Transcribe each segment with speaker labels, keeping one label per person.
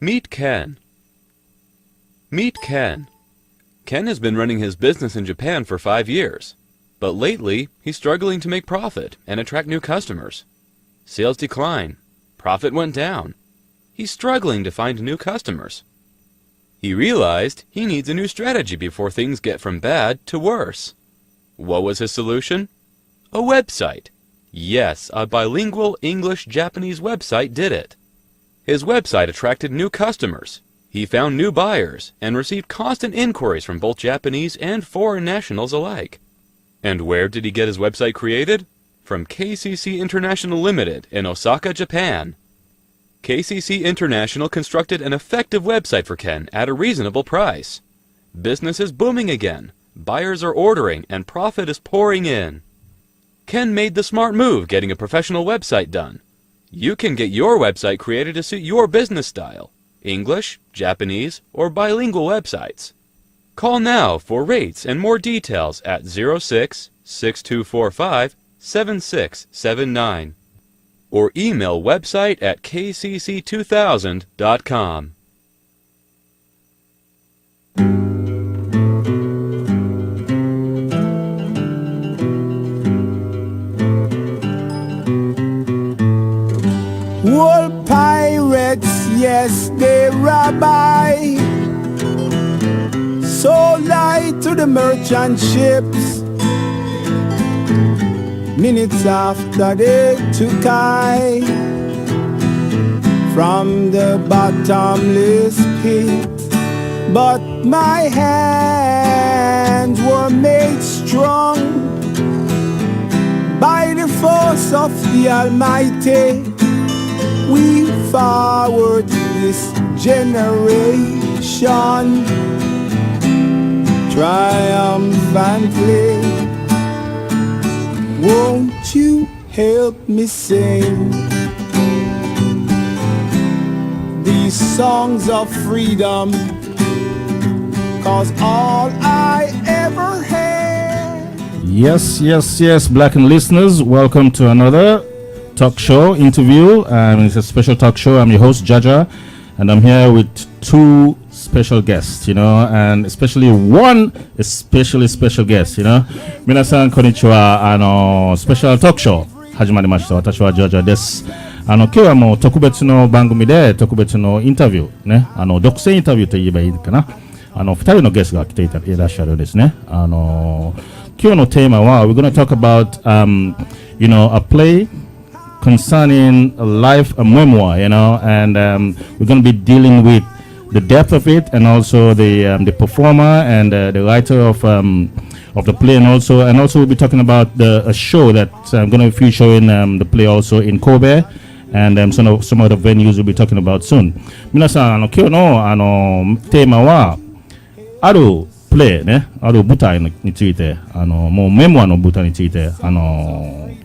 Speaker 1: Meet Ken. Meet Ken. Ken has been running his business in Japan for 5 years, but lately he's struggling to make profit and attract new customers. Sales decline. Profit went down. He's struggling to find new customers. He realized he needs a new strategy before things get from bad to worse. What was his solution? A website. Yes, a bilingual English-Japanese website did it. His website attracted new customers. He found new buyers and received constant inquiries from both Japanese and foreign nationals alike. And where did he get his website created? From KCC International Limited in Osaka, Japan. KCC International constructed an effective website for Ken at a reasonable price. Business is booming again. Buyers are ordering and profit is pouring in. Ken made the smart move getting a professional website done. You can get your website created to suit your business style. English, Japanese, or bilingual websites. Call now for rates and more details at 06-6245-7679 or email website at kcc2000.com.
Speaker 2: All pirates, yes, they rabbi, so lie to the merchant ships. Minutes after they took I from the bottomless pit, but my hands were made strong by the force of the Almighty. We forward this generation triumphantly. Won't you help me sing these songs of freedom? 'Cause all I ever had.
Speaker 3: Yes, Blackan listeners, welcome to another talk show interview. It's a special talk show. I'm your host Jaja, and I'm here with two special guests, and especially one especially special guest, 皆さんこんにちは。スペシャルトークショー始まりました。私はジョジョです。今日はもう特別の番組で特別のインタビューね、独占インタビューと言えばいいかな。2人のゲストが来ていらっしゃるんですね。今日のテーマは we're going to talk about a play concerning a life, a memoir, and we're going to be dealing with the depth of it, and also the performer and the writer of the play, and also we'll be talking about a show that I'm going to be featuring the play also in Kobe, and some other venues we'll be talking about soon. 皆さん今日のテーマはあるプレイね、ある舞台についてもうメモアの舞台について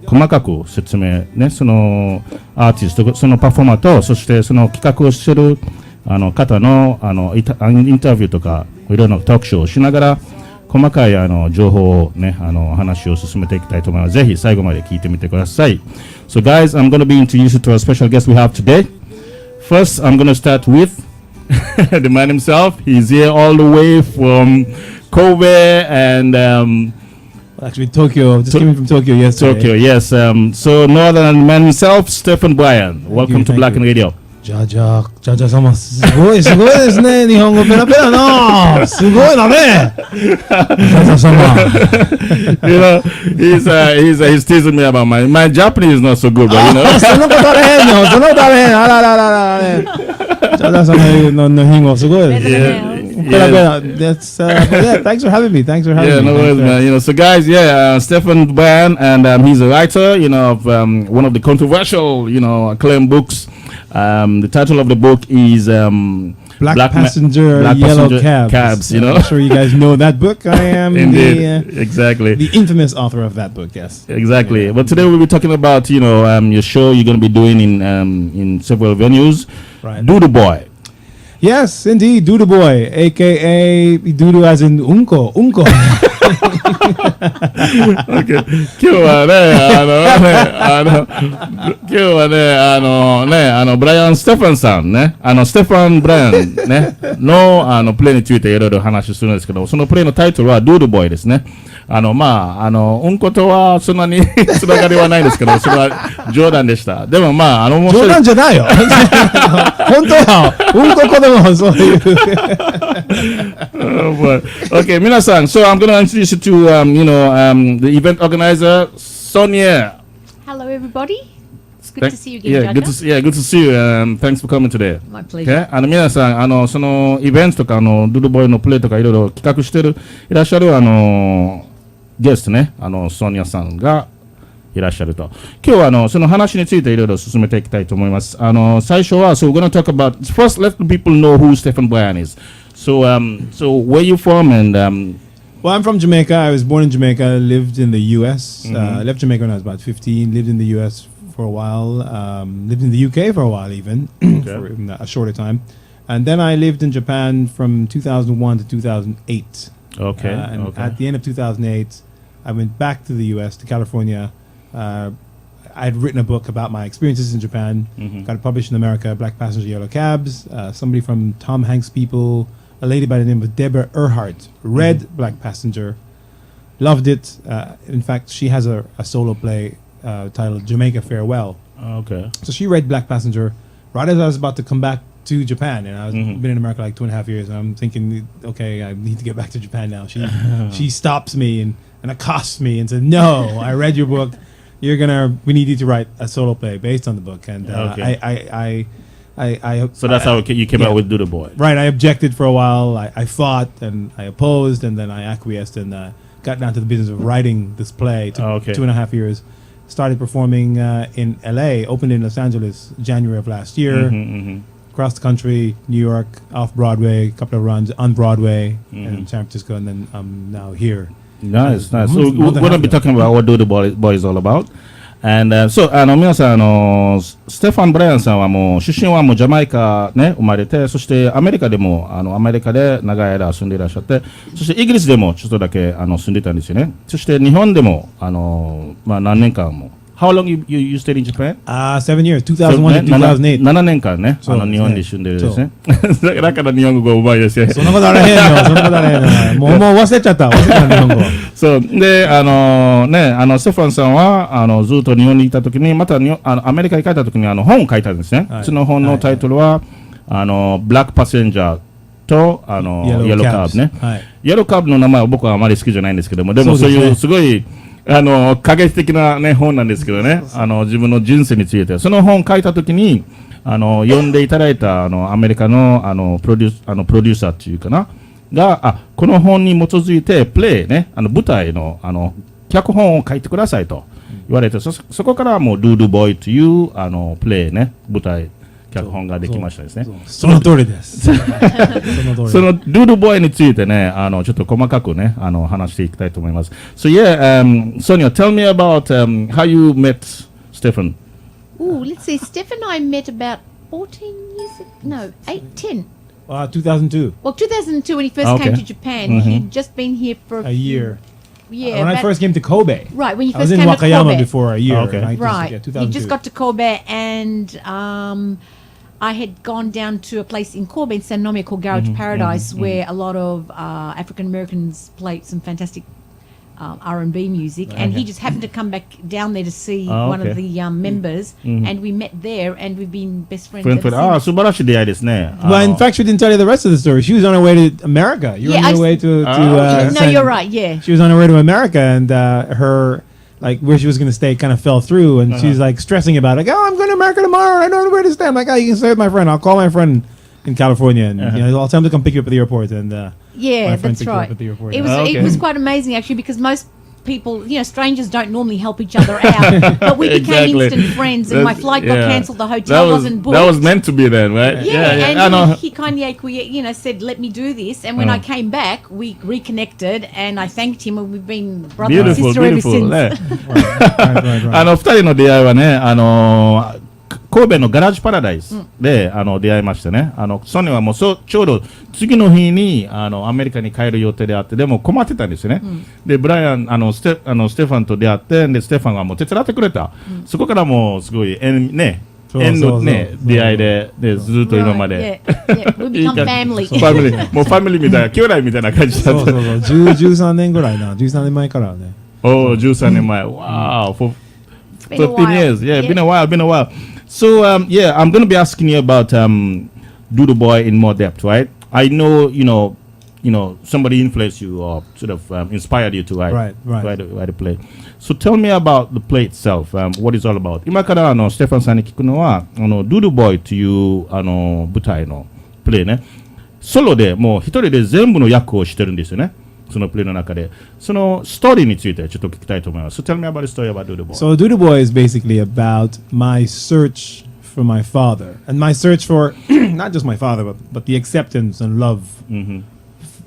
Speaker 3: 細かく説明ね、そのアーティスト、そのパフォーマーと、そしてその企画をしている方のインタビューとかいろいろなトークショーをしながら細かい情報をね話を進めていきたいと思います。ぜひ最後まで聞いてみてください。So guys, I'm going to be introducing to a special guest we have today. First, I'm going to start with the man himself. He's here all the way from Kobe and
Speaker 4: actually Tokyo. Just came from Tokyo yesterday.
Speaker 3: Tokyo, yes. So no other than the man himself, Stefhen Bryan. Welcome to Blackan Radio.
Speaker 4: じゃじゃ様すごいですね。日本語ペラペラな。すごいだね。じゃじゃ様。
Speaker 3: he's teasing me about my Japanese is not so good, but
Speaker 4: そのことあれへんの。あら。じゃじゃ様の日本語すごい。That's yeah. Thanks for having me.
Speaker 3: Yeah, no worries, man. So guys, Stefhen Bryan, and he's a writer, of one of the controversial, acclaimed books. The title of the book is
Speaker 4: Black Passenger, Yellow Cabs. I'm sure you guys know that book. I am
Speaker 3: exactly
Speaker 4: the infamous author of that book. Yes,
Speaker 3: exactly. Yeah. But today we'll be talking about your show you're going to be doing in several venues.
Speaker 4: Right.
Speaker 3: Doodu Boy.
Speaker 4: Yes, indeed, Doodu Boy, aka Doodu as in Unko.
Speaker 3: Okay. 今日はね、ブライアン・ステファンさんね、ステファン・ブライアンね、の、プレイについていろいろ話するんですけど、そのプレイのタイトルは、ドゥードボーイですね。うんことはそんなにつながりはないんですけど、それは冗談でした。でも
Speaker 4: 冗談じゃないよ。本当よ。うんこ子でもそういう。
Speaker 3: Okay, 皆さん、so I'm going to introduce you to, the event organizer, Sonja.
Speaker 5: Hello, everybody. It's good to see you again,
Speaker 3: Good to see you. Thanks for coming today.
Speaker 5: My pleasure.
Speaker 3: Okay? 皆さん、そのイベントとか、ドゥドボーイのプレイとかいろいろ企画していらっしゃる、ゲストね、ソニアさんがいらっしゃると。今日はその話についていろいろ進めていきたいと思います。最初は、so we're going to talk about, first let the people know who Stefhen Bryan is. So where you from and,
Speaker 4: Well, I'm from Jamaica. I was born in Jamaica, lived in the U.S. Left Jamaica when I was about 15, lived in the U.S. for a while, lived in the UK for a while even, for even a shorter time. And then I lived in Japan from 2001 to 2008.
Speaker 3: Okay.
Speaker 4: At the end of 2008, I went back to the U.S., to California. I'd written a book about my experiences in Japan, got it published in America, Black Passenger Yellow Cabs. Somebody from Tom Hanks' People, a lady by the name of Deborah Earhart, read Black Passenger, loved it. In fact, she has a solo play titled Jamaica Farewell.
Speaker 3: Okay.
Speaker 4: So she read Black Passenger right as I was about to come back to Japan, and I've been in America like 2.5 years, and I'm thinking, okay, I need to get back to Japan now. She stops me and accosts me and says, no, I read your book. We need you to write a solo play based on the book. And
Speaker 3: So that's how you came out with Doodu Boy.
Speaker 4: Right. I objected for a while. I fought and I opposed, and then I acquiesced and got down to the business of writing this play. Took 2.5 years. Started performing in LA, opened in Los Angeles January of last year. Across the country, New York, off Broadway, a couple of runs on Broadway, and San Francisco, and then I'm now here.
Speaker 3: Nice. So we're going to be talking about what Doodu Boy is all about. And so 皆さんステファン・ブライアンさんはもう出身はもうジャマイカね生まれて、そしてアメリカでもアメリカで長い間住んでいらっしゃって、そしてイギリスでもちょっとだけ住んでたんですよね。そして日本でも何年間も。How long you stayed in Japan?
Speaker 4: 7 years, 2001 to 2008.
Speaker 3: 7年間ね、日本に住んでるんですね。だから日本語うまいですよ。
Speaker 4: そんなことあれへんよ、もう忘れちゃった、日本語。
Speaker 3: そうでステファンさんはずっと日本にいたときに、またアメリカに帰ったときに本を書いたんですね。その本のタイトルはブラックパッセンジャーとイエローカーブね。イエローカーブの名前は僕はあまり好きじゃないんですけども、でもそういうすごい過激的なね本なんですけどね、自分の人生についてその本を書いたときに読んでいただいたアメリカのプロデューサーっていうかながこの本に基づいてプレイね舞台の脚本を書いてくださいと言われて、そこからもうドゥードゥボーイというプレイね舞台脚本ができましたですね。
Speaker 4: その通りです。その
Speaker 3: ドゥードボーイについてね、ちょっと細かくね、話していきたいと思います。So yeah, Sonja, tell me about how you met Stefhen.
Speaker 5: Oh, let's see. Stefhen and I met about 14 years ago. No, 10.
Speaker 4: 2002.
Speaker 5: Well, 2002 when he first came to Japan. He'd just been here for
Speaker 4: a year.
Speaker 5: Yeah,
Speaker 4: when I first came to Kobe.
Speaker 5: Right, when you
Speaker 4: I
Speaker 5: first
Speaker 4: was in
Speaker 5: came to Kobe.
Speaker 4: Wakayama before a year.
Speaker 5: Right.
Speaker 4: 2002.
Speaker 5: He just got to Kobe, and I had gone down to a place in Kobe, in San Nomiya, called Garage Paradise, where a lot of African Americans play some fantastic R&B music, and he just happened to come back down there to see one of the members, and we met there, and we've been best friends ever since.
Speaker 3: 素晴らしい出会いですね。
Speaker 4: Well, in fact, she didn't tell you the rest of the story. She was on her way to America. You were on your way to
Speaker 5: no, you're right, yeah.
Speaker 4: She was on her way to America, and her where she was going to stay kind of fell through, and she's like stressing about it. Like, I'm going to America tomorrow. I don't know where to stay. I'm like, you can stay with my friend. I'll call my friend in California, and I'll tell him to come pick you up at the airport. And
Speaker 5: yeah, that's right. It was quite amazing actually, because most people, strangers don't normally help each other out, but we became instant friends, and my flight got cancelled, the hotel wasn't booked.
Speaker 3: That was meant to be then, right?
Speaker 5: And he kindly said, let me do this, and when I came back, we reconnected, and I thanked him, and we've been brother and sister ever since.
Speaker 3: 2人の出会いはね、神戸のガラージパラダイスで、出会いましてね。ソニーはもうちょうど次の日にアメリカに帰る予定であって、でも困ってたんですよね。でブライアンステファンと出会って、でステファンがもう手伝ってくれた。そこからもうすごい縁のね出会いで、ずっと今まで。
Speaker 5: We become family.
Speaker 3: もうファミリーみたいな兄弟みたいな感じだった。
Speaker 4: そう13年ぐらいな、13年前からね。
Speaker 3: Oh, 13年前。Wow, for 15 years. Yeah, been a while. So, yeah, I'm going to be asking you about Doodu Boy in more depth, right? I know, you know, somebody influenced you or sort of inspired you to write a play. So tell me about the play itself. What it's all about. 今からステファンさんに聞くのはDoodu Boy という舞台のプレイね。ソロでもう一人で全部の役をしてるんですよね。そのプレイの中でそのストーリーについてちょっと聞きたいと思います。So tell me about the story about Doodu Boy.
Speaker 4: So Doodu Boy is basically about my search for my father and my search for not just my father but the acceptance and love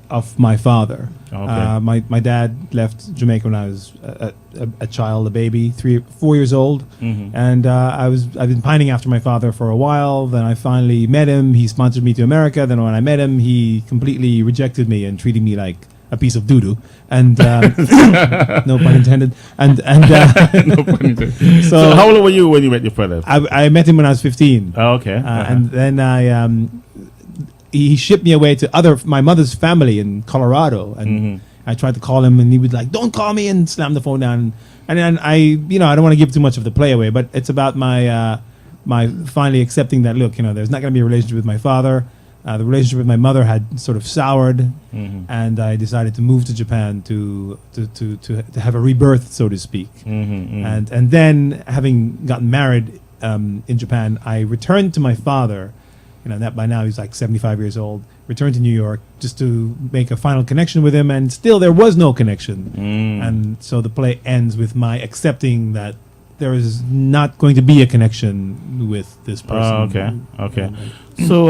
Speaker 4: of my father.
Speaker 3: Okay.
Speaker 4: My dad left Jamaica when I was a child, a baby, 4 years old, and I've been pining after my father for a while. Then I finally met him. He sponsored me to America. Then when I met him, he completely rejected me and treated me like a piece of doo-doo, and no pun intended. And
Speaker 3: No pun intended. So how old were you when you met your father?
Speaker 4: I met him when I was 15.
Speaker 3: Oh, okay.
Speaker 4: And then he shipped me away to my mother's family in Colorado, and I tried to call him, and he would like, "Don't call me," and slam the phone down. And then I don't want to give too much of the play away, but it's about my finally accepting that, look, there's not going to be a relationship with my father. The relationship with my mother had sort of soured, and I decided to move to Japan to have a rebirth, so to speak. And then, having gotten married in Japan, I returned to my father. That by now he's like 75 years old. Returned to New York just to make a final connection with him, and still there was no connection. And so the play ends with my accepting that there is not going to be a connection with this person.
Speaker 3: Okay. So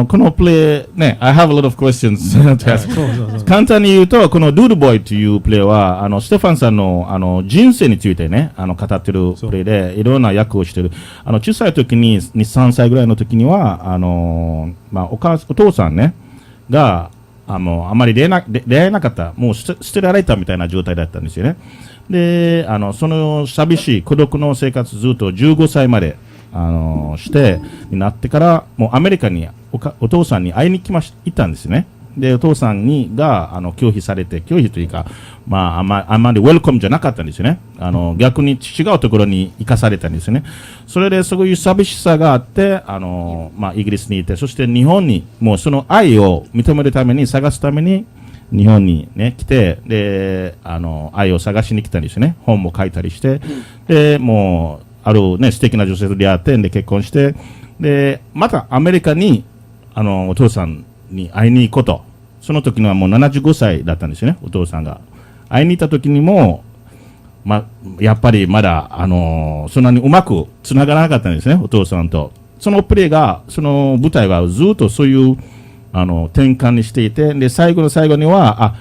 Speaker 3: このプレイね、I have a lot of questions to ask. 簡単に言うと、この Doodu Boy というプレイはステファンさんの人生についてね、語ってるプレイでいろんな役をしてる。小さい時に2、3歳ぐらいの時にはお父さんねがあまり出会えなかった、もう捨てられたみたいな状態だったんですよね。でその寂しい孤独の生活ずっと15歳までしてになってからもうアメリカにお父さんに会いに行ったんですね。でお父さんが拒否というか、あまりウェルカムじゃなかったんですよね。逆に違うところに行かされたんですよね。それでそういう寂しさがあってイギリスにいて、そして日本にもうその愛を認めるために探すために日本にね来て、で愛を探しに来たんですよね。本も書いたりして、でもうあるね素敵な女性と出会って、で結婚して、でまたアメリカにお父さんに会いに行くこと。その時のはもう75歳だったんですよね。お父さんが会いに行った時にもやっぱりまだそんなにうまくつながらなかったんですね、お父さんと。そのプレイがその舞台がずっとそういう転換にしていて、で最後の最後には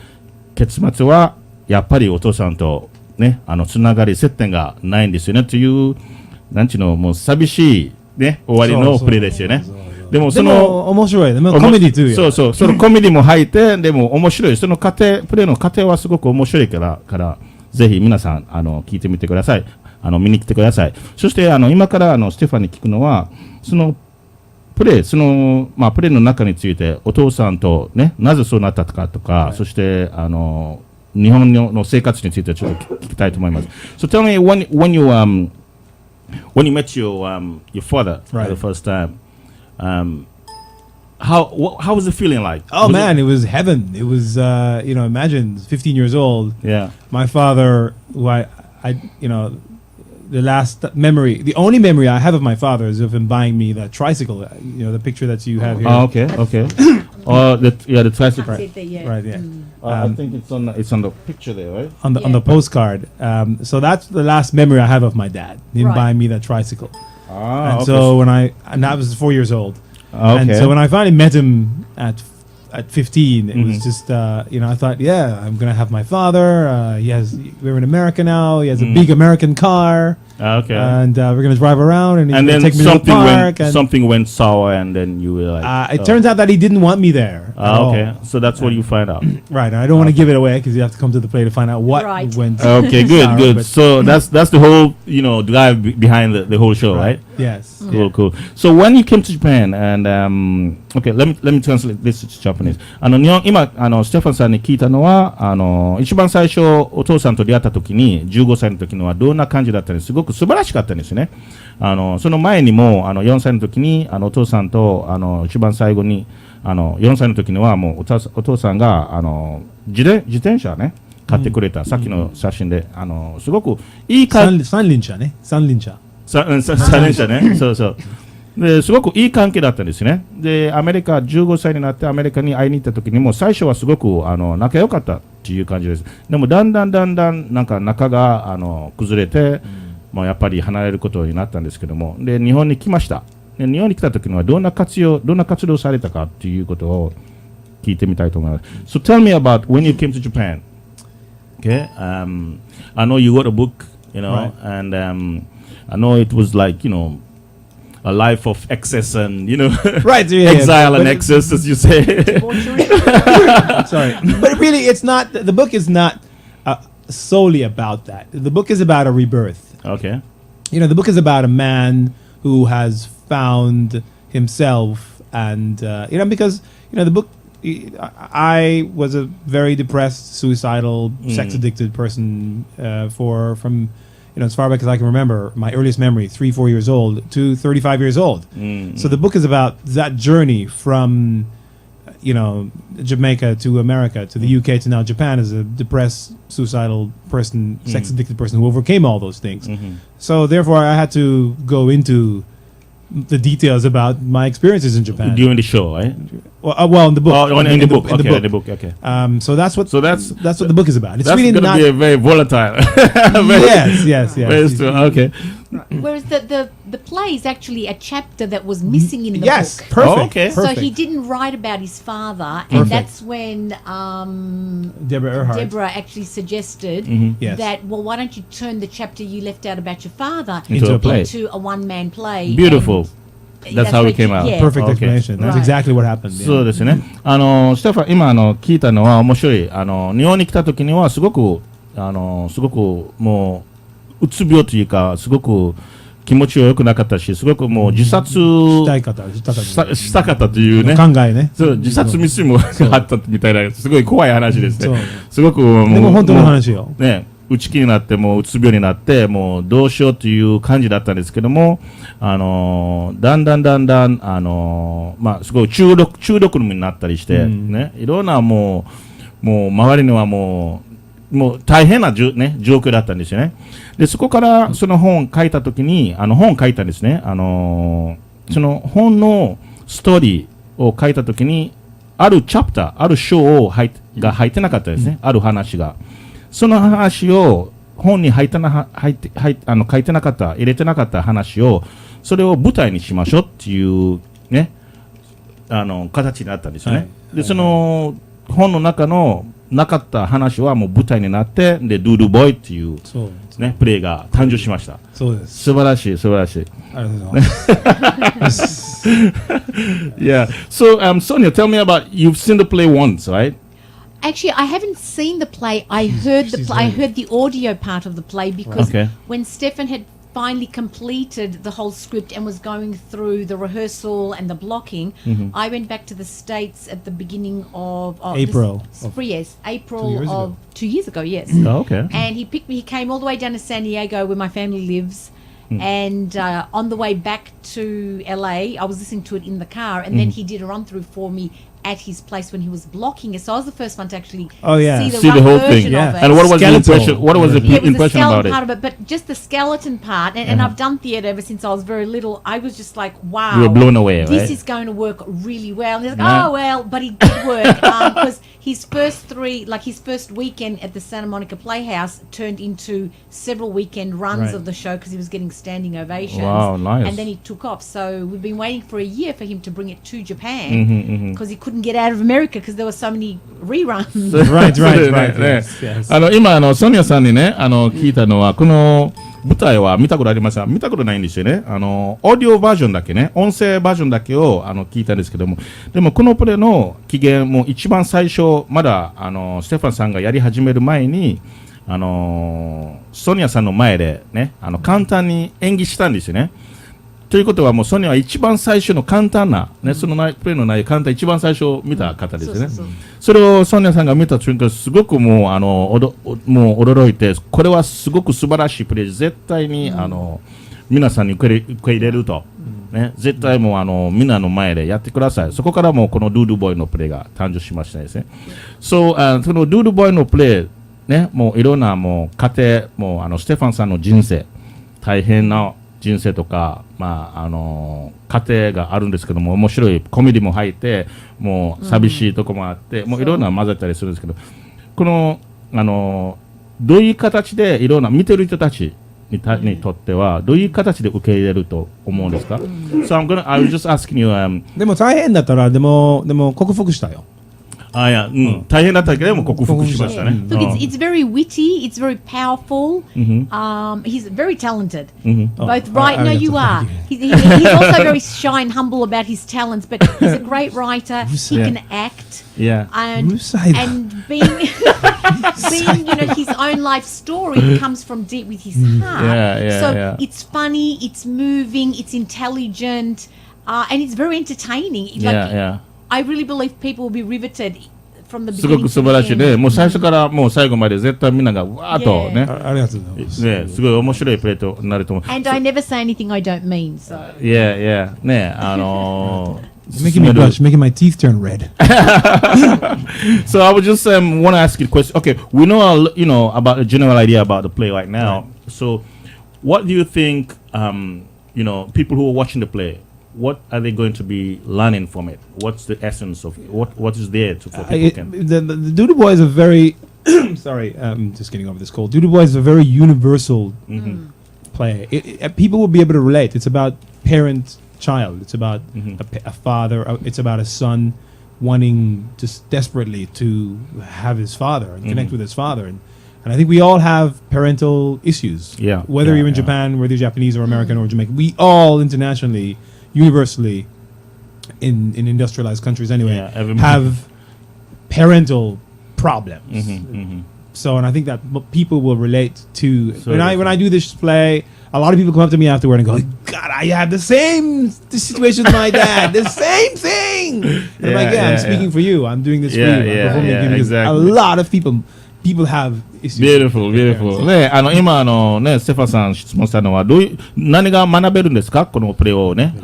Speaker 3: 結末はやっぱりお父さんとねつながり接点がないんですよねというなんちゅうのもう寂しいね終わりのプレイですよね。でも
Speaker 4: 面白いね。コメディという。
Speaker 3: そうそのコメディも入ってでも面白い。そのプレイの過程はすごく面白いからぜひ皆さん聞いてみてください。見に来てください。そして今からステファンに聞くのはそのプレイの中についてお父さんとねなぜそうなったかとか、そして日本の生活についてちょっと聞きたいと思います。So tell me when you met your father for the first time, how was it feeling like?
Speaker 4: Oh man, it was heaven. It was imagine 15 years old.
Speaker 3: Yeah.
Speaker 4: My father, who I the only memory I have of my father is of him buying me that tricycle. The picture that you have here.
Speaker 3: Oh, okay. The tricycle.
Speaker 5: Right.
Speaker 4: Right. Yeah.
Speaker 3: I think it's on the picture there, right?
Speaker 4: On the postcard. So that's the last memory I have of my dad. Him buying me that tricycle. And so and I was 4 years old.
Speaker 3: Okay.
Speaker 4: And so when I finally met him at 15, it was just I thought, yeah, I'm gonna have my father. We're in America now. He has a big American car.
Speaker 3: Okay.
Speaker 4: And we're gonna drive around, and he's
Speaker 3: And
Speaker 4: gonna
Speaker 3: then
Speaker 4: take me to the park. And
Speaker 3: something went sour, and then you were like,
Speaker 4: it turns out that he didn't want me there. at all.
Speaker 3: okay. So that's what you find out.
Speaker 4: Right. And I don't want to give it away because you have to come to the play to find out what
Speaker 5: Right.
Speaker 4: went.
Speaker 3: Okay, good,
Speaker 4: sour,
Speaker 3: good.
Speaker 4: but-
Speaker 3: So that's the whole drive behind the whole show, right?
Speaker 4: Yes.
Speaker 3: Cool. So when you came to Japan, and okay, let me translate this to Japanese. 日本今ステファンさんに聞いたのは一番最初お父さんと出会った時に15歳の時のはどんな感じだったのすごく素晴らしかったんですね。その前にも4歳の時にお父さんと一番最後に4歳の時にはもうお父さんが自転車ね買ってくれた、さっきの写真ですごくいい感じ。
Speaker 4: 三輪車ね。三輪車。
Speaker 3: 三輪車ね。そうそう。ですごくいい関係だったんですね。で、アメリカ15歳になってアメリカに会いに行った時にも最初はすごく仲良かったっていう感じです。でもだんだんなんか仲が崩れて、もうやっぱり離れることになったんですけども、で日本に来ました。で日本に来た時にはどんな活動されたかっていうことを聞いてみたいと思います。So tell me about when you came to Japan. Okay, I know you wrote a book,
Speaker 4: Right.
Speaker 3: and I know it was like a life of excess and
Speaker 4: Right.
Speaker 3: exile and
Speaker 4: but
Speaker 3: excess, as you say.
Speaker 4: Sorry, but really, it's not. The book is not solely about that. The book is about a rebirth.
Speaker 3: Okay.
Speaker 4: The book is about a man who has found himself, and because the book. I was a very depressed, suicidal, sex-addicted person from as far back as I can remember. My earliest memory, 3-4 years old to 35 years old. So the book is about that journey from Jamaica to America to the UK to now Japan as a depressed, suicidal person, sex-addicted person who overcame all those things. So therefore, I had to go into the details about my experiences in Japan
Speaker 3: During the show, right?
Speaker 4: Well, in the book.
Speaker 3: In the book. Okay, in the book. Okay.
Speaker 4: So that's what
Speaker 3: that's
Speaker 4: what the book is about. It's
Speaker 3: that's
Speaker 4: really
Speaker 3: going to
Speaker 4: not.
Speaker 3: be a very volatile.
Speaker 4: Yes.
Speaker 3: Very true. Okay.
Speaker 5: Whereas the play is actually a chapter that was missing in the
Speaker 4: Yes,
Speaker 5: book.
Speaker 4: perfect.
Speaker 3: Oh, okay.
Speaker 5: So
Speaker 4: Perfect.
Speaker 5: he didn't write about his father,
Speaker 4: Perfect.
Speaker 5: and that's when
Speaker 4: Deborah
Speaker 5: actually suggested
Speaker 4: Yes.
Speaker 5: that, well, why don't you turn the chapter you left out about your father
Speaker 3: Into a play.
Speaker 5: into a one-man play?
Speaker 3: Beautiful.
Speaker 5: And
Speaker 3: That's how it came out.
Speaker 5: Yeah.
Speaker 4: Perfect
Speaker 3: Okay.
Speaker 4: explanation. That's
Speaker 5: Right.
Speaker 4: exactly what happened.
Speaker 3: そうですね。ステファン今聞いたのは面白い。日本に来た時にはすごくもううつ病というかすごく気持ちが良くなかったし、すごくもう自殺したかったというね。
Speaker 4: 考えね。
Speaker 3: そう自殺未遂もあったみたいなすごい怖い話です
Speaker 4: そう
Speaker 3: ね。すごくもう
Speaker 4: でも本当の話よ。
Speaker 3: ね。打ち気になってもううつ病になってもうどうしようという感じだったんですけども、だんだんすごい中毒になったりして、ね、いろんなもう周りにはもう大変な状況だったんですよね。でそこからその本を書いた時に本を書いたんですね。その本のストーリーを書いた時にあるチャプターある章が入ってなかったですね。ある話が。その話を本に書いてなかった入れてなかった話をそれを舞台にしましょうっていうね形になったんですよね。でその本の中のなかった話はもう舞台になってでドゥードボーイっていうねプレイが誕生しました。
Speaker 4: そうです。
Speaker 3: 素晴らしい。
Speaker 4: ありがとうございます。
Speaker 3: Yeah. So Sonja, tell me about you've seen the play once, right?
Speaker 5: Actually, I haven't seen the play. I heard the play. I heard the audio part of the play because
Speaker 3: Okay.
Speaker 5: when Stefhen had finally completed the whole script and was going through the rehearsal and the blocking, I went back to the States at the beginning of
Speaker 4: April.
Speaker 5: April
Speaker 4: 2 years
Speaker 5: of
Speaker 4: ago.
Speaker 5: 2 years ago. Yes.
Speaker 3: Oh, okay.
Speaker 5: And he picked me. He came all the way down to San Diego, where my family lives. And on the way back to LA, I was listening to it in the car, and then he did a run through for me at his place when he was blocking it. So I was the first one to actually see the
Speaker 3: whole
Speaker 5: version
Speaker 3: thing.
Speaker 5: of it.
Speaker 3: And what was the
Speaker 4: Skeletal.
Speaker 3: impression? What was the
Speaker 5: Yeah, it was the
Speaker 3: impression about
Speaker 5: skeleton
Speaker 3: it?
Speaker 5: part of it, but just the skeleton part. And I've done theatre ever since I was very little. I was just like, wow.
Speaker 3: You were blown away,
Speaker 5: This
Speaker 3: right?
Speaker 5: is going to work really well. And he's like,
Speaker 3: Yeah.
Speaker 5: oh, well, but he did work because his first weekend at the Santa Monica Playhouse turned into several weekend runs
Speaker 4: Right.
Speaker 5: of the show because he was getting standing ovations.
Speaker 3: Wow, nice.
Speaker 5: And then he took off. So we've been waiting for a year for him to bring it to Japan because he couldn't get out of America because there were so many reruns.
Speaker 4: Right.
Speaker 3: ね
Speaker 4: Yes.
Speaker 3: 今ソニアさんにね聞いたのはこの舞台は見たことありますか？見たことないんですよね。オーディオバージョンだけね、音声バージョンだけを聞いたんですけども、でもこのプレイの起源も一番最初まだステファンさんがやり始める前にソニアさんの前でね簡単に演技したんですよね。ということはもうソニアは一番最初の簡単な、ね、そのプレイの内容簡単一番最初見た方ですね。それをソニアさんが見た瞬間すごくもうもう驚いて、これはすごく素晴らしいプレイ、絶対に皆さんに受け入れると、ね、絶対もうみんなの前でやってください。そこからもうこのドゥードゥボーイのプレイが誕生しましたですね。そのドゥードゥボーイのプレイね、もういろんなもう家庭もうステファンさんの人生大変な人生とか、家庭があるんですけども、面白いコメディも入ってもう寂しいとこもあって、もういろんな混ぜたりするんですけど、このどういう形でいろんな見てる人たちにとってはどういう形で受け入れると思うんですか？ So I was just asking you、
Speaker 4: でも大変だったらでも克服したよ。
Speaker 3: いや、大変だったけども克服しましたね。
Speaker 5: Look, it's very witty, it's very powerful. He's very talented. Both right, no, you are. He's also very shy and humble about his talents, but he's a great writer. He can act.
Speaker 3: Yeah.
Speaker 5: And being his own life story comes from deep with his heart. So it's funny, it's moving, it's intelligent, and it's very entertaining. I really believe people will be riveted from the
Speaker 3: すご
Speaker 5: beginning
Speaker 3: く
Speaker 5: to
Speaker 3: 素晴らしい
Speaker 5: the
Speaker 3: ね。
Speaker 5: end.
Speaker 3: もう最初からもう最後まで絶対みんながわーっとね、
Speaker 4: ありがとうございます。
Speaker 3: ね、すごい面白いプレーとなると思う。
Speaker 5: And I never say anything I don't mean, so.
Speaker 3: Yeah, ね、
Speaker 4: Making me blush, making my teeth turn red.
Speaker 3: So I would just want to ask you a question. Okay, we know about a general idea about the play right now. So what do you think people who are watching the play, what are they going to be learning from it? What's the essence of it? What is there for people can?
Speaker 4: The Doodu Boy is a very sorry, I'm just getting over this cold. Doodu Boy is a very universal play. People will be able to relate. It's about parent-child. It's about a father. It's about a son wanting just desperately to have his father and connect with his father. And I think we all have parental issues.
Speaker 3: Yeah.
Speaker 4: Whether you're in Japan, whether you're Japanese or American or Jamaican, we all internationally, universally, in industrialized countries anyway, have parental problems. So, and I think that people will relate to. When I do this play, a lot of people come up to me afterward and go, "God, I have the situation with my dad, the same thing." And I'm like, "Yeah, I'm speaking for you. I'm doing this for you. I'm performing it because a lot of people have issues."
Speaker 3: Beautiful. ね、今ね、ステファンさん質問したのは何が学べるんですか？このプレーをね、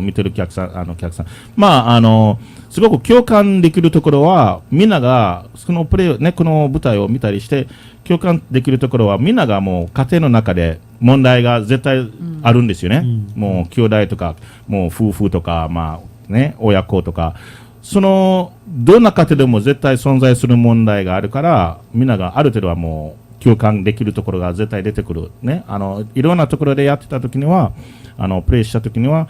Speaker 3: 見てるお客さん。すごく共感できるところは、みんながそのプレーね、この舞台を見たりして共感できるところは、みんながもう家庭の中で問題が絶対あるんですよね。もう兄弟とか、もう夫婦とか、親子とか。どんな家庭でも絶対存在する問題があるから、みんながある程度はもう共感できるところが絶対出てくるね。いろんなところでやってた時には、プレイした時には、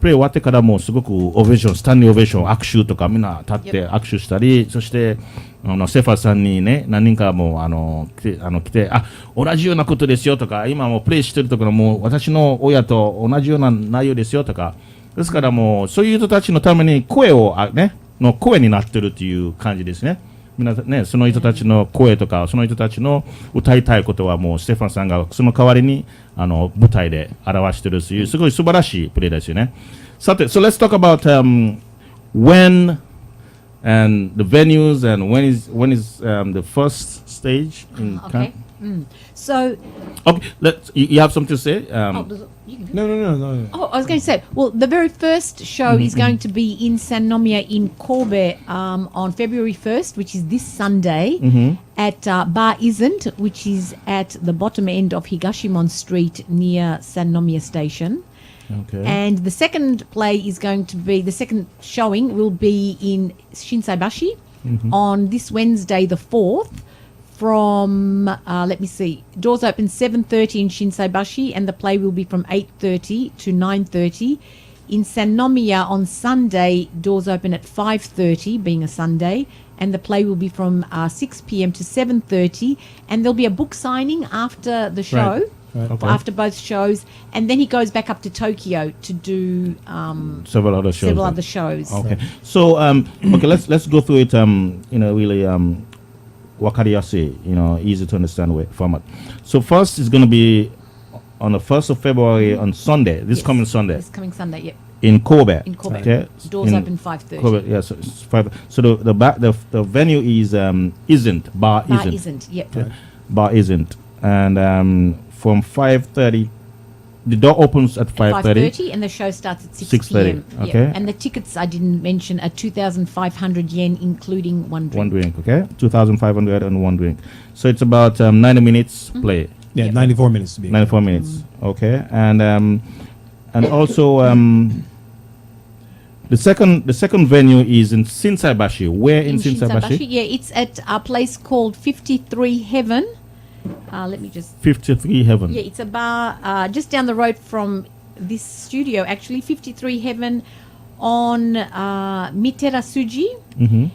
Speaker 3: プレイ終わってからもうすごくスタンディングオベーション、握手とかみんな立って握手したり、そしてセファーさんにね、何人かも来て、同じようなことですよとか、今もうプレイしてるところも私の親と同じような内容ですよとか。ですからもうそういう人たちのために声になってるっていう感じですね。みんなね、その人たちの声とかその人たちの歌いたいことはもうステファンさんがその代わりに舞台で表してるというすごい素晴らしいプレーですよね。さて、so let's talk about when and the venues and when is the first stage in
Speaker 5: So,
Speaker 3: okay, you have something to say?
Speaker 4: No.
Speaker 5: Oh, I was going to say, well, the very first show is going to be in Sannomiya in Kobe on February 1st, which is this Sunday, at Bar Isn't, which is at the bottom end of Higashimon Street near Sannomiya Station.
Speaker 3: Okay.
Speaker 5: And the second showing will be in Shinsaibashi on this Wednesday, the 4th. From doors open 7:30 in Shinsaibashi, and the play will be from 8:30 to 9:30. In Sannomiya on Sunday, doors open at 5:30, being a Sunday, and the play will be from 6 p.m. to 7:30, and there'll be a book signing after the show,
Speaker 3: Okay.
Speaker 5: after both shows, and then he goes back up to Tokyo to do
Speaker 3: Several other shows.
Speaker 5: several
Speaker 3: then.
Speaker 5: other shows.
Speaker 3: Okay. So okay, let's go through it really wakariyasu, easy to understand way format. So first is going to be on the 1st of February on Sunday, this
Speaker 5: Yes.
Speaker 3: coming Sunday
Speaker 5: This coming Sunday, yep.
Speaker 3: in Kobe.
Speaker 5: In Kobe.
Speaker 3: Okay.
Speaker 5: Doors
Speaker 3: In
Speaker 5: open 5:30.
Speaker 3: Kobe, yeah, so it's 5. So the venue is isn't bar
Speaker 5: Bar
Speaker 3: isn't.
Speaker 5: isn't, yep.
Speaker 3: Okay. Bar isn't. And from 5:30 the door opens at 5:30.
Speaker 5: 5:30 and the show starts at 6
Speaker 3: 6:30,
Speaker 5: p.m. Yep.
Speaker 3: okay.
Speaker 5: And the tickets I didn't mention are 2,500 yen, including one drink.
Speaker 3: One drink, okay? 2,500 and one drink. So it's about 90 minutes play.
Speaker 4: Yeah,
Speaker 5: Yep.
Speaker 4: 94 minutes to be.
Speaker 3: 94 minutes, okay? And also the second venue is in Shinsaibashi. Where in Shinsaibashi?
Speaker 5: Yeah, it's at a place called 53 Heaven. Let me just
Speaker 3: 53 Heaven.
Speaker 5: Yeah, it's a bar just down the road from this studio, actually. 53 Heaven on Mitera Suji.
Speaker 3: Mm-hmm.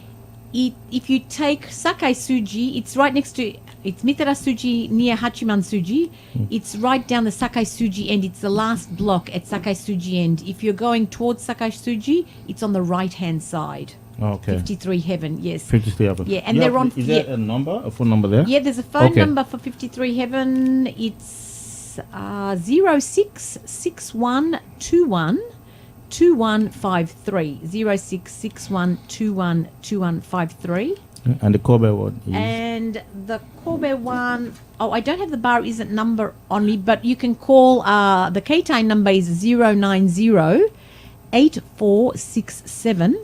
Speaker 5: If you take Sakai Suji, it's right next to, it's Mitera Suji near Hachiman Suji. It's right down the Sakai Suji end. It's the last block at Sakai Suji end. If you're going towards Sakai Suji, it's on the right-hand side.
Speaker 3: Okay.
Speaker 5: 53 Heaven, yes.
Speaker 3: 53 Heaven.
Speaker 5: Yeah, and they're on-
Speaker 3: Is there
Speaker 5: yeah.
Speaker 3: a number, a phone number there?
Speaker 5: Yeah, there's a phone
Speaker 3: Okay.
Speaker 5: number for 53 Heaven. It's 0661212153. 0661212153.
Speaker 3: And the Kobe one is
Speaker 5: And the Kobe one, I don't have the bar isn't number on me, but you can call, the Keitai number is 090-8467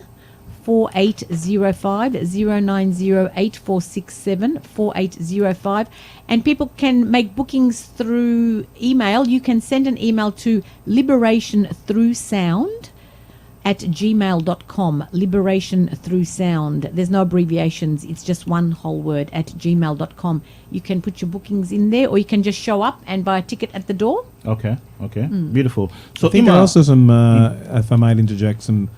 Speaker 5: 4805 090-8467-4805, and people can make bookings through email. You can send an email to liberationthroughsound@gmail.com. Liberation through sound. There's no abbreviations. It's just one whole word at gmail.com. You can put your bookings in there, or you can just show up and buy a ticket at the door.
Speaker 3: okay. Beautiful. So
Speaker 4: I think there are
Speaker 3: Ima,
Speaker 4: also some, if I might interject, some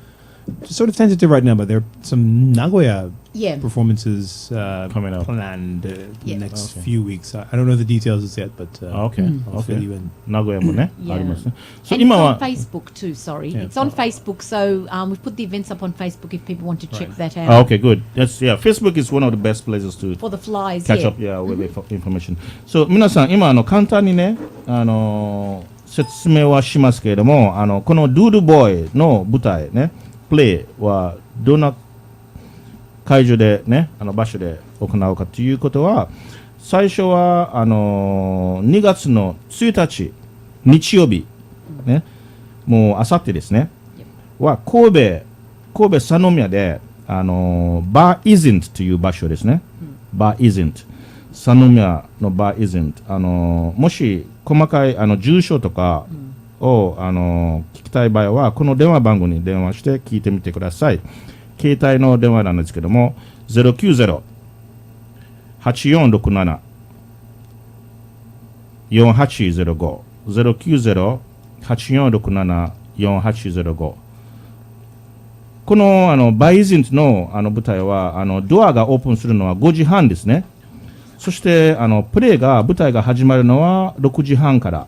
Speaker 4: sort of tentative right now, but there are some Nagoya
Speaker 5: Yeah.
Speaker 4: performances
Speaker 3: Coming up.
Speaker 4: planned
Speaker 5: Yeah.
Speaker 4: the next
Speaker 3: Okay.
Speaker 4: few weeks. I don't know the details as yet, but
Speaker 3: okay.
Speaker 4: I'll fill you in.
Speaker 3: 名古屋もね、
Speaker 5: Yeah.
Speaker 3: ありますね。So
Speaker 5: And
Speaker 3: 今
Speaker 5: it's
Speaker 3: は
Speaker 5: on Facebook too, sorry.
Speaker 4: Yeah.
Speaker 5: It's on Facebook, so we've put the events up on Facebook if people want to check that out.
Speaker 3: Ah, okay, good. Yes, yeah. Facebook is one of the best places to
Speaker 5: For the flies,
Speaker 3: catch
Speaker 5: yeah.
Speaker 3: up, yeah, with the information. So 皆さん今簡単にね、説明はしますけれども、この Doodu Boy の舞台ね、プレイはどんな会場でね、場所で行うかということは、最初は2月の1日日曜日ね、もうあさってですね、は神戸三宮でバーイズントという場所ですね。バーイズント。三宮のバーイズント。もし細かい住所とかを聞きたい場合は、この電話番号に電話して聞いてみてください。携帯の電話なんですけども、090-8467-4805。090-8467-4805。このバイズントの舞台はドアがオープンするのは5時半ですね。そしてプレイが舞台が始まるのは6時半から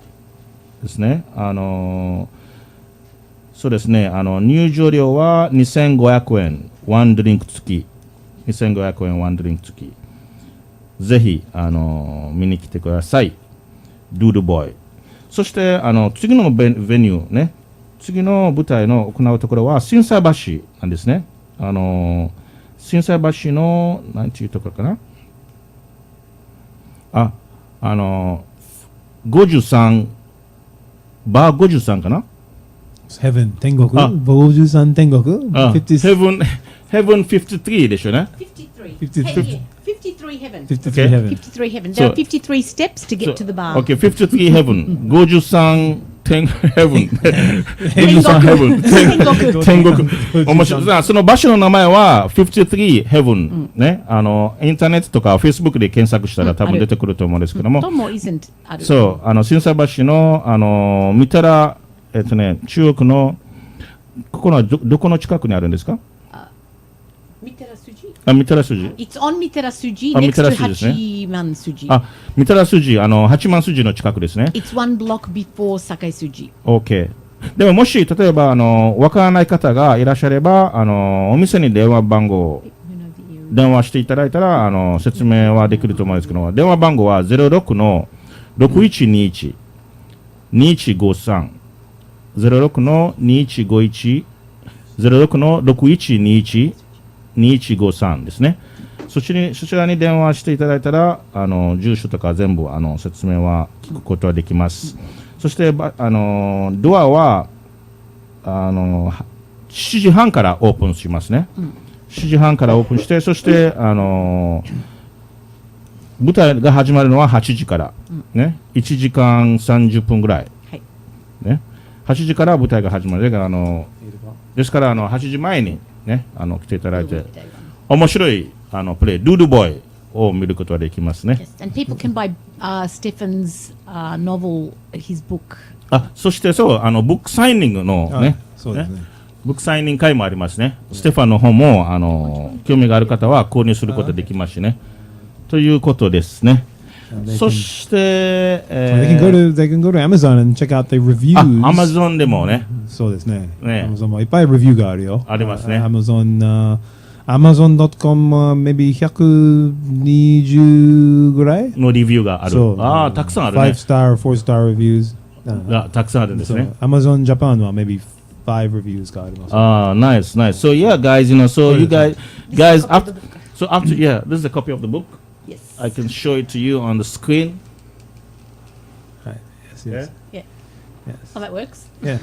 Speaker 3: ですね。そうですね。入場料は2500円ワンドリンク付き。2500円ワンドリンク付き。ぜひ見に来てください。Doodu Boy。そして次のベニューね。次の舞台の行うところは心斎橋なんですね。心斎橋の何ていうところかな。53バー53かな。
Speaker 4: Heaven 天国
Speaker 3: あ
Speaker 4: 53天国
Speaker 3: Heaven 53でしょうね。
Speaker 5: 53.
Speaker 4: 50
Speaker 5: 53 Heaven.
Speaker 4: 53 Heaven
Speaker 5: 53 Heaven. There
Speaker 3: So-
Speaker 5: are 53 steps to get to the bar.
Speaker 3: Okay, 53 Heaven 53天 Heaven
Speaker 5: 天国
Speaker 3: Heaven 天国
Speaker 4: 天
Speaker 3: 面白いさあその場所の名前は53 Heaven、ねインターネットとか Facebook で検索したら多分出てくると思うんですけども、
Speaker 5: Tomo isn't.
Speaker 3: そう心斎橋の見たら中国のここのどこの近くにあるんですか？
Speaker 5: Mitterasuji.
Speaker 3: ミテラスジ。
Speaker 5: It's on Mitterasuji,
Speaker 3: あ、
Speaker 5: next to
Speaker 3: ミテラスジですね。
Speaker 5: Hachiman-suji.
Speaker 3: あ、ミテラスジ、八幡筋の近くですね。
Speaker 5: It's one block before Sakai-suji.
Speaker 3: OK。でももし、例えば、わからない方がいらっしゃれば、お店に電話番号、電話していただいたら、説明はできると思うんですけど、電話番号は06-6121-2153。06-2151、06-6121-2153ですね。そちらに電話していただいたら、住所とか全部、説明は聞くことはできます。そして、ドアは、7時半からオープンしますね。7時半からオープンして、そして、舞台が始まるのは8時から、ね。1時間30分ぐらい。ね。8時から舞台が始まる。だから、ですから、8時前にね、来ていただいて、面白い、プレイ、ドゥードゥボーイを見ることができますね。
Speaker 5: Yes. And people can buy Stephen's novel, his book.
Speaker 3: あ、そしてそう、ブックサイニングのね、
Speaker 4: そうですね。
Speaker 3: ブックサイニング会もありますね。ステファンの本も、興味がある方は購入することができますしね。ということですね。そして、
Speaker 4: they can go to Amazon and check out the reviews.
Speaker 3: あ、Amazon でもね。
Speaker 4: そうですね。
Speaker 3: ね。
Speaker 4: Amazon もいっぱいレビューがあるよ。
Speaker 3: ありますね。
Speaker 4: Amazon.com maybe 120ぐらい
Speaker 3: のレビューがある。ああ、たくさんあるね。
Speaker 4: 5 star, 4 star reviews.
Speaker 3: たくさんあるんですね。
Speaker 4: Amazon Japan は maybe 5 reviews があります。
Speaker 3: Ah, nice, nice. So yeah, guys, so you guys, after, yeah, this is a copy of the book.
Speaker 5: Yes.
Speaker 3: I can show it to you on the screen.
Speaker 4: Yes.
Speaker 5: Yeah.
Speaker 4: Yes.
Speaker 5: Oh, that works.
Speaker 4: Yeah.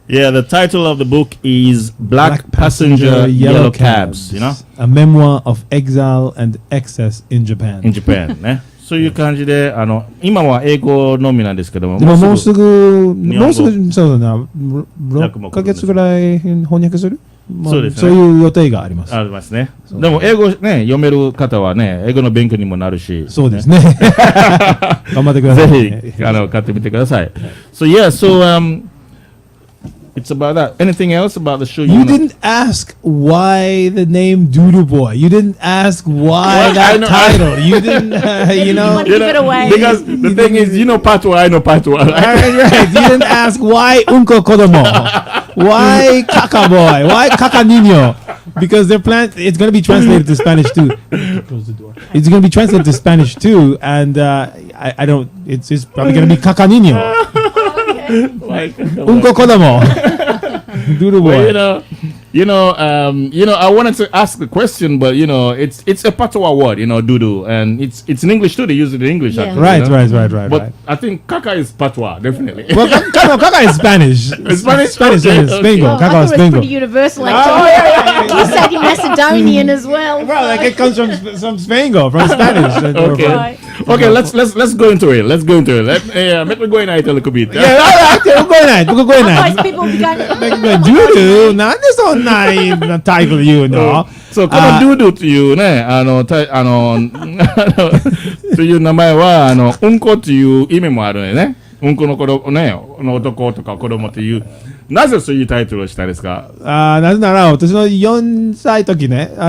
Speaker 3: Yeah, the title of the book is Black Passenger Yellow Cabs, you know?
Speaker 4: A memoir of exile and excess in Japan.
Speaker 3: In Japan, ね。そういう感じで、今は英語のみなんですけども、
Speaker 4: でももうすぐ、
Speaker 3: 本語
Speaker 4: そうだな、6ヶ月ぐらい翻訳する、
Speaker 3: そうですね。
Speaker 4: そういう予定があります。
Speaker 3: ありますね。でも英語ね、読める方はね、英語の勉強にもなるし。
Speaker 4: そうですね。頑張ってください。
Speaker 3: ぜひ、買ってみてください。So yeah, it's about that. Anything else about the show?
Speaker 4: You didn't ask why the name Doodu Boy. You didn't ask why that title. You didn't,
Speaker 5: You want to give it away.
Speaker 3: Because the thing is, you know Patois, I know Patois.
Speaker 4: Right. You didn't ask why Unko Kodomo. Why Kaka Boy? Why Kaka Niño? Because it's going to be translated to Spanish too. Close the door. It's going to be translated to Spanish too, and I don't. It's probably going to be Kaka Niño. Unko Kodomo. Doodle boy.
Speaker 3: Well, I wanted to ask a question, but it's a Patois word, Doodu, and it's in English too. They use it in English.
Speaker 5: Yeah.
Speaker 3: Actually,
Speaker 4: Right.
Speaker 3: But I think Kaka is Patois, definitely.
Speaker 4: Well, Kaka is Spanish.
Speaker 3: Spanish?
Speaker 4: Spanish.
Speaker 3: Okay,
Speaker 4: Yes. Spango.
Speaker 5: Oh, I
Speaker 4: Kaka
Speaker 5: thought
Speaker 4: is
Speaker 5: it was
Speaker 4: Spango.
Speaker 5: pretty universal. Like,
Speaker 4: Oh,
Speaker 5: you said in Macedonian as well.
Speaker 4: Well, like it comes from Spango, from Spanish.
Speaker 3: Okay.
Speaker 5: Right.
Speaker 3: Okay, let's go into it. Let me go in it a little bit.
Speaker 4: Yeah, okay, we'll go in.
Speaker 5: Otherwise, people will be going,
Speaker 4: Doodu, なんでそんなタイトル言うの？
Speaker 3: そう、このDooduというね、という名前は、うんこという意味もあるね。うんこの子供ね、男とか子供という。なぜそういうタイトルをしたんですか？
Speaker 4: なぜなら、私の4歳時ね、こ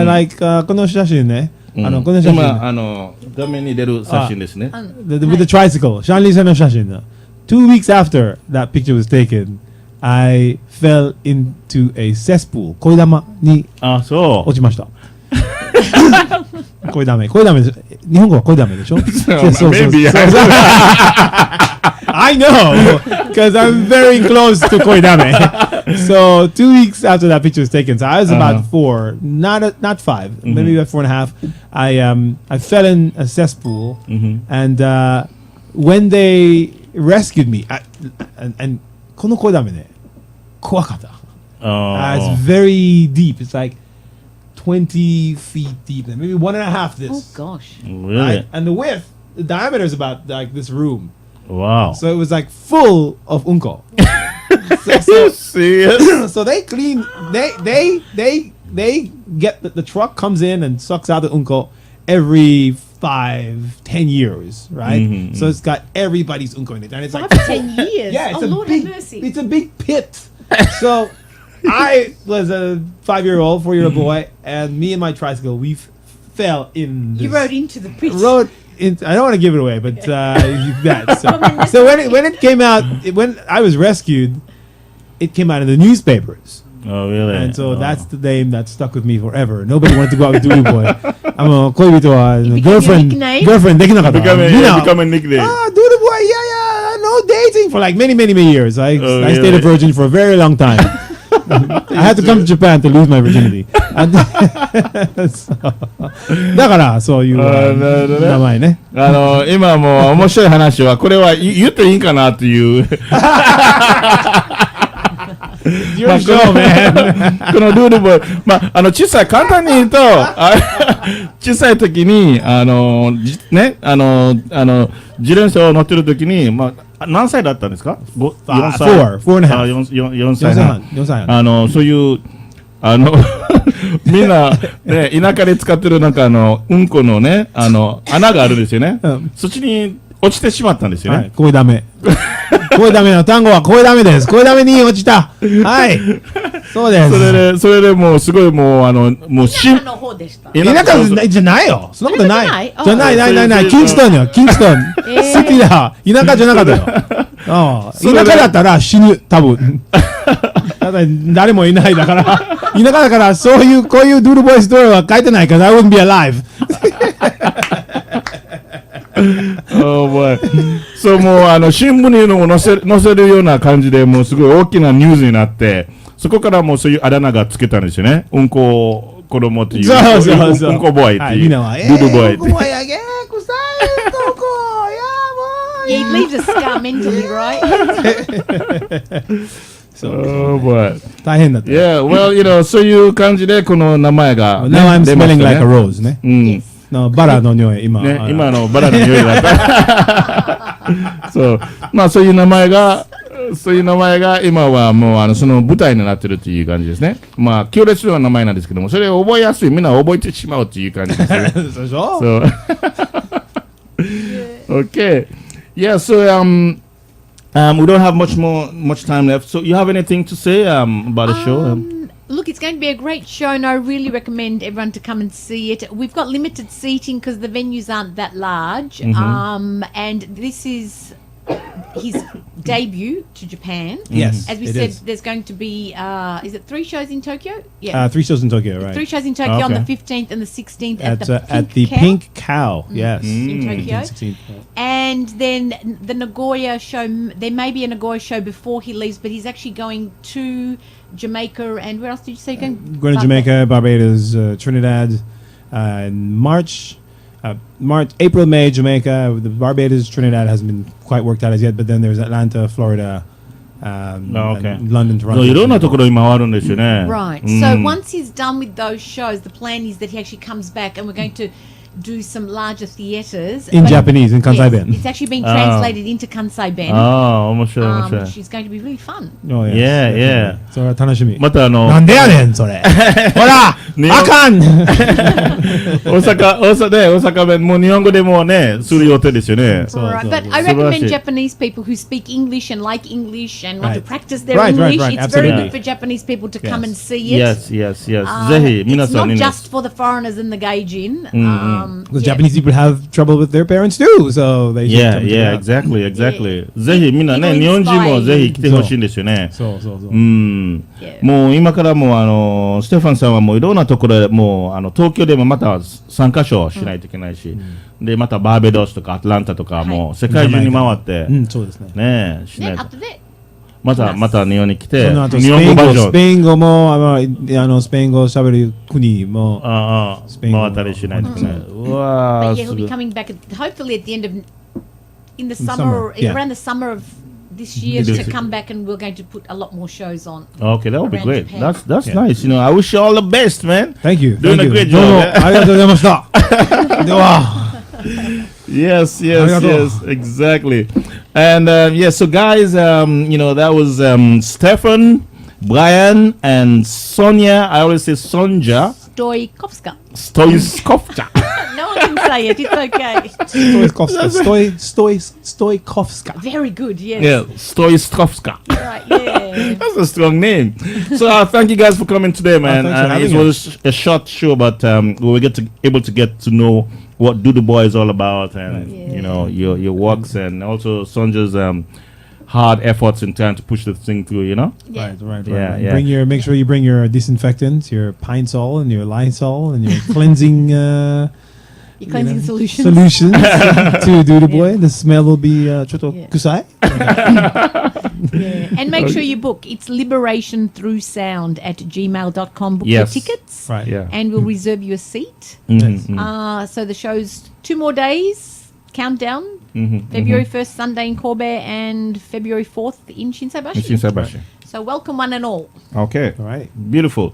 Speaker 4: の写真ね、この写真。
Speaker 3: 今、画面に出る写真ですね。
Speaker 4: With the tricycle, シャンリーさんの写真。2 weeks after that picture was taken, I fell into a cesspool. 恋玉に落ちました。恋ダメです。日本語は恋ダメでしょ？そう。I know, because I'm very close to 恋ダメ。So 2 weeks after that picture was taken, so I was about 4, not 5, maybe about 4.5. I fell in a cesspool, and when they rescued me, and この恋ダメね、怖かった。It's very deep. It's like 20 feet deep, and maybe 1.5 this.
Speaker 5: oh, gosh.
Speaker 3: Really?
Speaker 4: Right? And the width, the diameter is about like this room.
Speaker 3: Wow.
Speaker 4: So it was like full of unko.
Speaker 3: Serious?
Speaker 4: So they clean. They get the truck comes in and sucks out the unko every 5-10 years, right? So it's got everybody's unko in it, and it's like
Speaker 5: 5 to 10 years.
Speaker 4: yeah, it's
Speaker 5: oh,
Speaker 4: a
Speaker 5: Lord
Speaker 4: big,
Speaker 5: have mercy.
Speaker 4: it's a big pit. So I was a 5-year-old, 4-year-old boy, and me and my tricycle, we fell in.
Speaker 5: You rode into the pit.
Speaker 4: I don't want to give it away, but that. So when it came out, when I was rescued, it came out in the newspapers.
Speaker 3: Oh, really?
Speaker 4: And so that's the name that stuck with me forever. Nobody wanted to go out with Doodu Boy. Girlfriend, できなかった。
Speaker 3: become a nickname.
Speaker 4: Doodu Boy, yeah, no dating for like many years. I stayed a virgin for a very long time. I had to come to Japan to lose my virginity. だからそういう名前ね。
Speaker 3: 今もう面白い話はこれは言っていいんかなという。
Speaker 4: Your show, man.
Speaker 3: このルールボーイ、小さい簡単に言うと、小さい時に自転車を乗ってる時に何歳だったんですか？4歳。4歳半。そういうみんなね田舎で使ってるなんかうんこのね穴があるんですよね。そっちに落ちてしまったんですよね。
Speaker 4: これダメ。これダメの単語はこれダメです。これダメに落ちた。はい。そうです。
Speaker 3: それでもうすごいもう
Speaker 5: 田舎の方でした。
Speaker 4: 田舎じゃないよ。そんなことない。じゃない。キングストンよ。キングストン。好きだ。田舎じゃなかったよ。田舎だったら死ぬ。多分。ただ誰もいないだから。田舎だからこういうドゥールボーイストーリーは書いてないから I wouldn't be alive.
Speaker 3: Oh boy. そうもう新聞にも載せるような感じでもうすごい大きなニュースになってそこからもうそういうあだ名がつけたんですよね。うんこ子供っていう。
Speaker 4: そう。
Speaker 3: うんこボーイっていう。
Speaker 4: みんなは
Speaker 3: ドゥドゥボーイって。
Speaker 4: うんこボーイやげー臭いとこやもう。
Speaker 5: Yeah, it leaves a scar mentally, right?
Speaker 3: Oh boy.
Speaker 4: 大変だった。
Speaker 3: Yeah, well, そういう感じでこの名前が。
Speaker 4: Now I'm smelling like a rose ね。
Speaker 5: Yes.
Speaker 4: バラの匂い今
Speaker 3: のバラの匂いだったそうそういう名前が今はもうその舞台になってるっていう感じですね。強烈な名前なんですけどもそれを覚えやすいみんな覚えてしまうっていう感じですね。
Speaker 4: そうでしょ。
Speaker 3: Okay, yeah, so we don't have much time left. So you have anything to say about the show?
Speaker 5: Look, it's going to be a great show, and I really recommend everyone to come and see it. We've got limited seating because the venues aren't that large, and this is his debut to Japan.
Speaker 4: Yes,
Speaker 5: as we said, there's going to be is it 3 shows in Tokyo?
Speaker 4: Yeah, 3 shows in Tokyo, right?
Speaker 5: 3 shows in Tokyo on the 15th and the 16th
Speaker 4: at the Pink Cow. Yes,
Speaker 5: in Tokyo. And then the Nagoya show. There may be a Nagoya show before he leaves, but he's actually going to Jamaica and where else did you say you're going?
Speaker 4: Going to Jamaica, Barbados, Trinidad, April, May, Jamaica. The Barbados, Trinidad hasn't been quite worked out as yet, but then there's Atlanta, Florida, London, Toronto.
Speaker 3: いろんなところに回るんですよね。
Speaker 5: Right. So once he's done with those shows, the plan is that he actually comes back and we're going to do some larger theaters
Speaker 4: in Japanese in Kansai Ben.
Speaker 5: It's actually been translated into Kansai Ben.
Speaker 3: 面白い。
Speaker 5: Which is going to be really fun.
Speaker 4: Oh
Speaker 3: yeah. Yeah.
Speaker 4: それは楽しみ。
Speaker 3: また
Speaker 4: なんでやねんそれ。ほら、あかん。
Speaker 3: 大阪弁もう日本語でもねする予定ですよね。
Speaker 5: Right. But I recommend Japanese people who speak English and like English and want to practice their English. It's very good for Japanese people to come and see it.
Speaker 3: Yes. ぜひ皆さんに。
Speaker 5: It's not just for the foreigners and the gaijin.
Speaker 4: Because Japanese people have trouble with their parents too, so they
Speaker 3: exactly. ぜひみんなね日本人もぜひ来てほしいんですよね。もう今からもステファンさんはもういろんなところでもう東京でもまた3カ所しないといけないし、でまたバーベドスとかアトランタとかもう世界中に回って
Speaker 4: そうです
Speaker 3: ねしないと。また日本に来て
Speaker 4: 日本語バージョンスペイン語もスペイン語を喋る国も
Speaker 3: 回ったりしないといけない。うわー。
Speaker 5: But yeah, he'll be coming back hopefully at the end of in the summer, around the summer of this year to come back, and we're going to put a lot more shows on.
Speaker 3: Okay, that would be great. That's nice. I wish you all the best, man.
Speaker 4: Thank you.
Speaker 3: Doing a great job.
Speaker 4: ありがとうございました。では。
Speaker 3: Yes, exactly. And so guys, that was Stefhen, Bryan, and Sonja. I always say Sonja.
Speaker 5: Stoikovska.
Speaker 3: Stoikovska.
Speaker 5: No one can say it. It's okay.
Speaker 4: Stoikovska.
Speaker 5: Very good. Yes.
Speaker 3: Yeah, Stoikovska.
Speaker 5: Right. Yeah.
Speaker 3: That's a strong name. So thank you guys for coming today, man.
Speaker 4: thanks for having
Speaker 3: It was a short show, but we were able to get to know what Doodu Boy is all about, and you know your works, and also Sonja's hard efforts in trying to push the thing through. You know.
Speaker 5: Yeah.
Speaker 4: Right.
Speaker 3: Yeah.
Speaker 4: Make sure you bring your disinfectants, your Pine Sol and your Lysol and your cleansing.
Speaker 5: Your cleansing solutions.
Speaker 4: Solutions to Doodu Boy. The smell will be choto
Speaker 5: Yeah.
Speaker 4: kusai.
Speaker 5: Yeah. And make sure you book. It's liberationthroughsound@gmail.com. Book your
Speaker 3: Yes.
Speaker 5: tickets.
Speaker 4: Right.
Speaker 3: Yeah.
Speaker 5: And we'll reserve you a seat. So the show's 2 more days. Countdown. February 1st, Sunday in Kobe, and February 4th in Shinsaibashi.
Speaker 3: Shinsabashi.
Speaker 5: So welcome one and all.
Speaker 3: Okay.
Speaker 4: All right.
Speaker 3: Beautiful.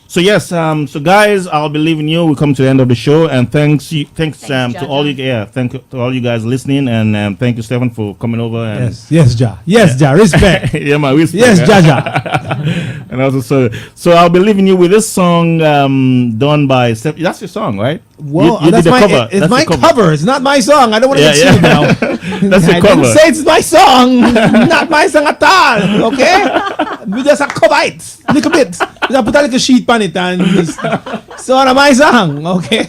Speaker 3: So yes, so guys, I'll be leaving you. We come to the end of the show, and thanks to
Speaker 5: Jaja.
Speaker 3: all you, thank you to all you guys listening, and thank you, Stefhen, for coming over. And
Speaker 4: Yes, Ja. Yes, Ja. Respect.
Speaker 3: yeah, my respect.
Speaker 4: Yes, Jaja.
Speaker 3: And also, so I'll be leaving you with this song done by Steph. That's your song, right?
Speaker 4: Well,
Speaker 3: you
Speaker 4: that's
Speaker 3: did the
Speaker 4: my
Speaker 3: cover.
Speaker 4: It's
Speaker 3: That's
Speaker 4: my
Speaker 3: the
Speaker 4: cover. It's not my song. I don't want to get sued now.
Speaker 3: That's your
Speaker 4: I
Speaker 3: cover.
Speaker 4: didn't say it's my song. Not my song at all. Okay? We just a cover it. Little bit. Just put a little sheet on it and it's not my song. Okay?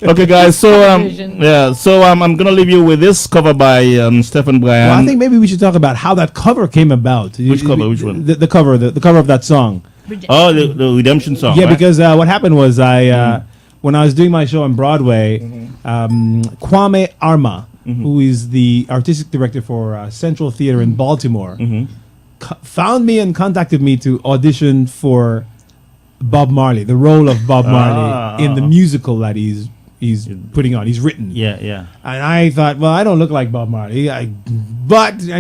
Speaker 3: Okay, guys. So
Speaker 5: Version.
Speaker 3: I'm gonna leave you with this cover by Stefhen Bryan.
Speaker 4: Well, I think maybe we should talk about how that cover came about.
Speaker 3: Which cover? Which one?
Speaker 4: The cover. The cover of that song.
Speaker 3: Oh, the Redemption song.
Speaker 4: Yeah,
Speaker 3: right?
Speaker 4: because what happened was when I was doing my show on Broadway, Kwame Arma, who is the artistic director for Central Theater in Baltimore, found me and contacted me to audition for Bob Marley, the role of Bob Marley in the musical that he's putting on. He's written.
Speaker 3: Yeah.
Speaker 4: And I thought, well, I don't look like Bob Marley, and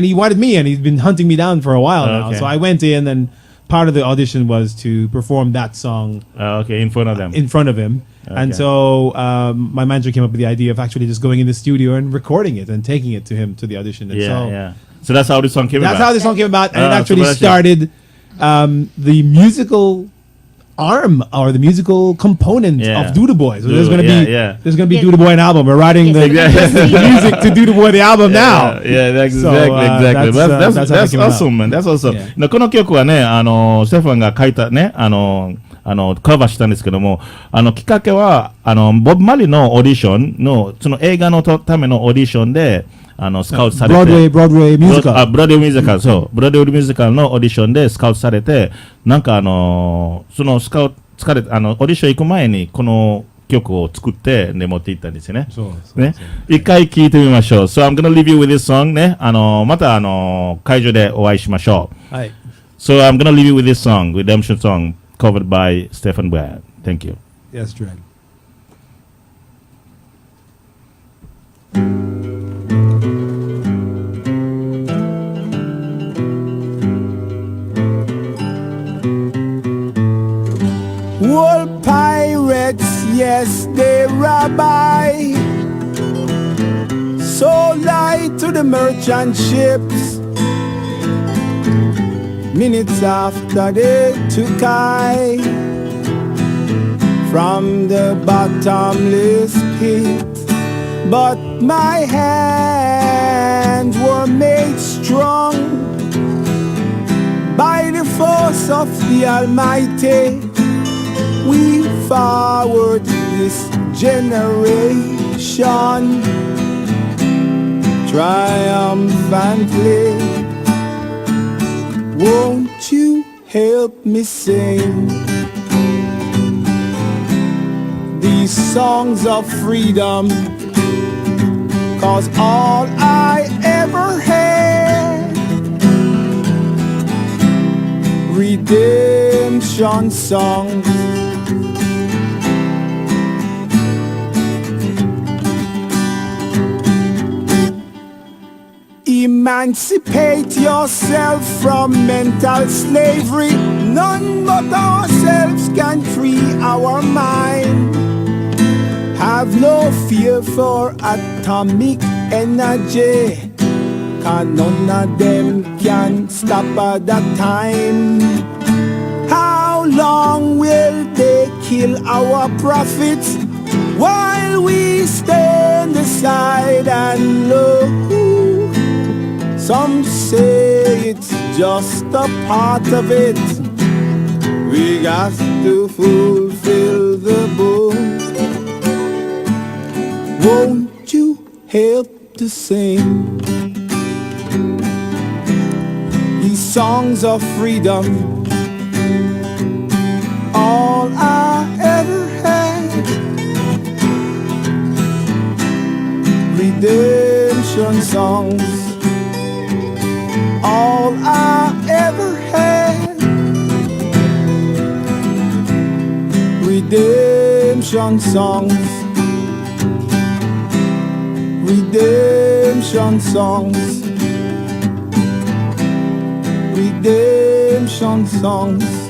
Speaker 4: he wanted me, and he's been hunting me down for a while now.
Speaker 3: Okay.
Speaker 4: So I went in, and part of the audition was to perform that song
Speaker 3: Okay, in front of them.
Speaker 4: in front of him. And
Speaker 3: Okay.
Speaker 4: so my manager came up with the idea of actually just going in the studio and recording it and taking it to him to the audition. And so
Speaker 3: So that's how this song came
Speaker 4: that's
Speaker 3: about.
Speaker 4: how this song came about, and it
Speaker 3: Ah,
Speaker 4: actually
Speaker 3: so
Speaker 4: started the musical arm or the musical component
Speaker 3: Yeah.
Speaker 4: of Doodu Boy. So there's
Speaker 3: Doodu,
Speaker 4: gonna be
Speaker 3: yeah.
Speaker 4: there's gonna be
Speaker 5: Yes.
Speaker 4: Doodu Boy an album. We're writing
Speaker 5: Yes,
Speaker 4: the music to Doodu Boy the album now.
Speaker 3: Yeah, exactly.
Speaker 4: So,
Speaker 3: exactly.
Speaker 4: that's how
Speaker 3: That's
Speaker 4: that came about.
Speaker 3: awesome, man. That's awesome.
Speaker 4: Yeah.
Speaker 3: この曲はね、ステファンが書いたね、カバーしたんですけども、きっかけは、ボブ・マリのオーディションの、その映画のためのオーディションで、スカウトされて。
Speaker 4: Broadway musical.
Speaker 3: ブロードウェイミュージカル、そう。ブロードウェイミュージカルのオーディションでスカウトされて、なんかそのスカウト、オーディション行く前に、この曲を作って、ね、持って行ったんですよね。
Speaker 4: そう
Speaker 3: ね。一回聴いてみましょう。So I'm gonna leave you with this song ね。また会場でお会いしましょう。
Speaker 4: はい。
Speaker 3: So I'm gonna leave you with this song, Redemption song, covered by Stefhen Bryan. Thank you.
Speaker 4: Yes, Dread. All pirates, yes, they rabbi. So lie to the merchant ships. Minutes after they took I from the bottomless pit, but my hands were made strong by the force of the Almighty. We forward this generation triumphantly. Won't you help me sing these songs of freedom? 'Cause all I ever had, redemption songs. Emancipate yourself from mental slavery. None but ourselves can free our mind. Have no fear for atomic energy, 'cause none of them can stop at that time. How long will they
Speaker 2: kill our prophets while we stand aside and look. Some say it's just a part of it. We got to fulfill the book. Won't you help to sing these songs of freedom? All I ever had. Redemption songs. All I ever had. Redemption songs. Redemption songs. Redemption songs.